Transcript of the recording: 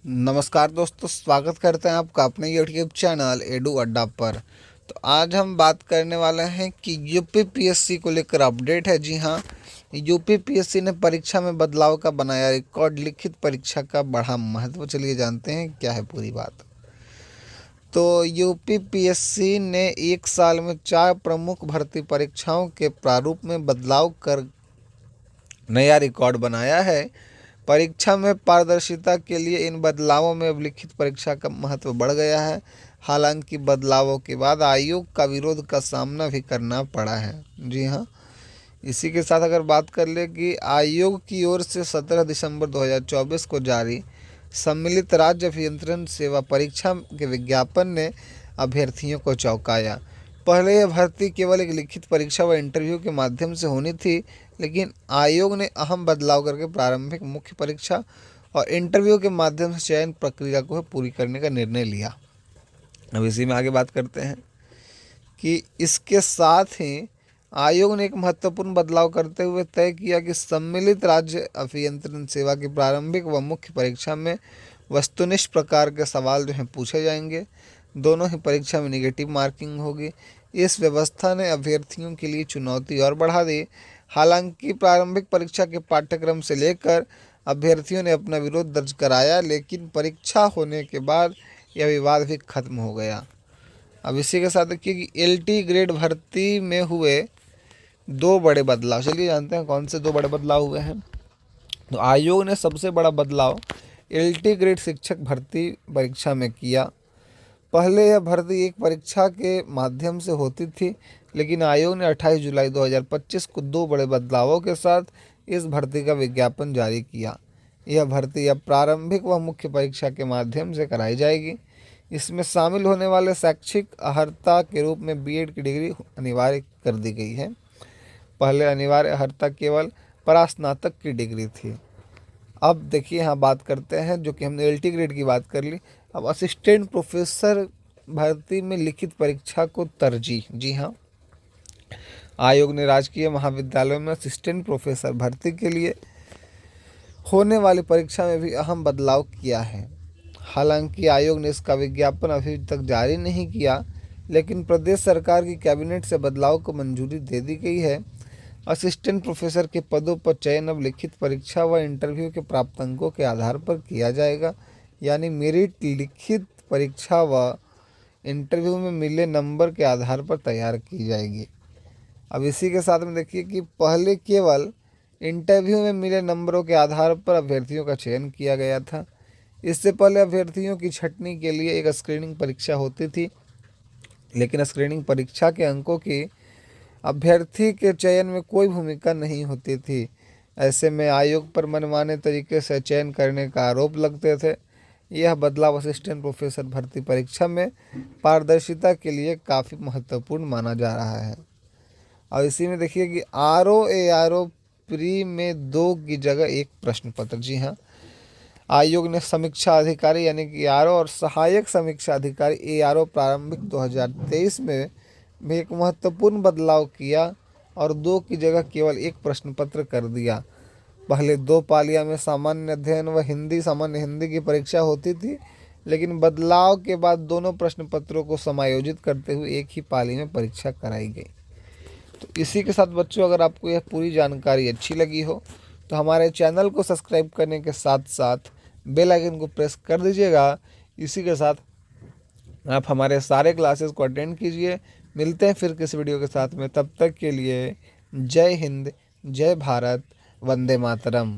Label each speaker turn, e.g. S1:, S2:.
S1: नमस्कार दोस्तों, स्वागत करते हैं आपका अपने यूट्यूब चैनल एडू अड्डा पर। तो आज हम बात करने वाले हैं कि यूपीपीएससी को लेकर अपडेट है। जी हाँ, यूपीपीएससी ने परीक्षा में बदलाव का बनाया रिकॉर्ड, लिखित परीक्षा का बढ़ा महत्व। चलिए जानते हैं क्या है पूरी बात। तो यूपीपीएससी ने एक साल में 4 प्रमुख भर्ती परीक्षाओं के प्रारूप में बदलाव कर नया रिकॉर्ड बनाया है। परीक्षा में पारदर्शिता के लिए इन बदलावों में अब लिखित परीक्षा का महत्व बढ़ गया है। हालांकि बदलावों के बाद आयोग का विरोध का सामना भी करना पड़ा है। जी हाँ, इसी के साथ अगर बात कर ले कि आयोग की ओर से 17 दिसंबर 2024 को जारी सम्मिलित राज्य अभियंत्रण सेवा परीक्षा के विज्ञापन ने अभ्यर्थियों को चौंकाया। पहले यह भर्ती केवल एक लिखित परीक्षा व इंटरव्यू के माध्यम से होनी थी, लेकिन आयोग ने अहम बदलाव करके प्रारंभिक मुख्य परीक्षा और इंटरव्यू के माध्यम से चयन प्रक्रिया को पूरी करने का निर्णय लिया। अब इसी में आगे बात करते हैं कि इसके साथ ही आयोग ने एक महत्वपूर्ण बदलाव करते हुए तय किया कि सम्मिलित राज्य अभियंत्रण सेवा की प्रारंभिक व मुख्य परीक्षा में वस्तुनिष्ठ प्रकार के सवाल जो हैं पूछे जाएंगे। दोनों ही परीक्षा में निगेटिव मार्किंग होगी। इस व्यवस्था ने अभ्यर्थियों के लिए चुनौती और बढ़ा दी। हालांकि प्रारंभिक परीक्षा के पाठ्यक्रम से लेकर अभ्यर्थियों ने अपना विरोध दर्ज कराया, लेकिन परीक्षा होने के बाद यह विवाद भी खत्म हो गया। अब इसी के साथ देखिए कि एलटी ग्रेड भर्ती में हुए 2 बड़े बदलाव। चलिए जानते हैं कौन से 2 बड़े बदलाव हुए हैं। तो आयोग ने सबसे बड़ा बदलाव एलटी ग्रेड शिक्षक भर्ती परीक्षा में किया। पहले यह भर्ती एक परीक्षा के माध्यम से होती थी, लेकिन आयोग ने 28 जुलाई 2025 को 2 बड़े बदलावों के साथ इस भर्ती का विज्ञापन जारी किया। यह भर्ती अब प्रारंभिक व मुख्य परीक्षा के माध्यम से कराई जाएगी। इसमें शामिल होने वाले शैक्षिक अर्हता के रूप में बीएड की डिग्री अनिवार्य कर दी गई है। पहले अनिवार्य अर्हता केवल परास्नातक की डिग्री थी। अब देखिए यहाँ बात करते हैं, जो कि हमने एलटी ग्रेड की बात कर ली। अब असिस्टेंट प्रोफेसर भर्ती में लिखित परीक्षा को तरजीह। जी हाँ, आयोग ने राजकीय महाविद्यालयों में असिस्टेंट प्रोफेसर भर्ती के लिए होने वाली परीक्षा में भी अहम बदलाव किया है। हालांकि आयोग ने इसका विज्ञापन अभी तक जारी नहीं किया, लेकिन प्रदेश सरकार की कैबिनेट से बदलाव को मंजूरी दे दी गई है। असिस्टेंट प्रोफेसर के पदों पर चयन अब लिखित परीक्षा व इंटरव्यू के प्राप्तांकों के आधार पर किया जाएगा, यानी मेरिट लिखित परीक्षा व इंटरव्यू में मिले नंबर के आधार पर तैयार की जाएगी। अब इसी के साथ में देखिए कि पहले केवल इंटरव्यू में मिले नंबरों के आधार पर अभ्यर्थियों का चयन किया गया था। इससे पहले अभ्यर्थियों की छंटनी के लिए एक स्क्रीनिंग परीक्षा होती थी, लेकिन स्क्रीनिंग परीक्षा के अंकों की अभ्यर्थी के चयन में कोई भूमिका नहीं होती थी। ऐसे में आयोग पर मनमाने तरीके से चयन करने का आरोप लगते थे। यह बदलाव असिस्टेंट प्रोफेसर भर्ती परीक्षा में पारदर्शिता के लिए काफ़ी महत्वपूर्ण माना जा रहा है। और इसी में देखिए कि आरओ प्री में 2 की जगह 1 प्रश्न पत्र। जी हाँ, आयोग ने समीक्षा अधिकारी यानी कि आरओ और सहायक समीक्षा अधिकारी एआरओ प्रारंभिक 2023 में भी एक महत्वपूर्ण बदलाव किया और 2 की जगह केवल 1 प्रश्न पत्र कर दिया। पहले 2 पालियां में सामान्य अध्ययन व सामान्य हिंदी की परीक्षा होती थी, लेकिन बदलाव के बाद दोनों प्रश्न पत्रों को समायोजित करते हुए एक ही पाली में परीक्षा कराई गई। तो इसी के साथ बच्चों, अगर आपको यह पूरी जानकारी अच्छी लगी हो तो हमारे चैनल को सब्सक्राइब करने के साथ साथ बेल आइकन को प्रेस कर दीजिएगा। इसी के साथ आप हमारे सारे क्लासेस को अटेंड कीजिए। मिलते हैं फिर किस वीडियो के साथ में, तब तक के लिए जय हिंद, जय भारत, वंदे मातरम।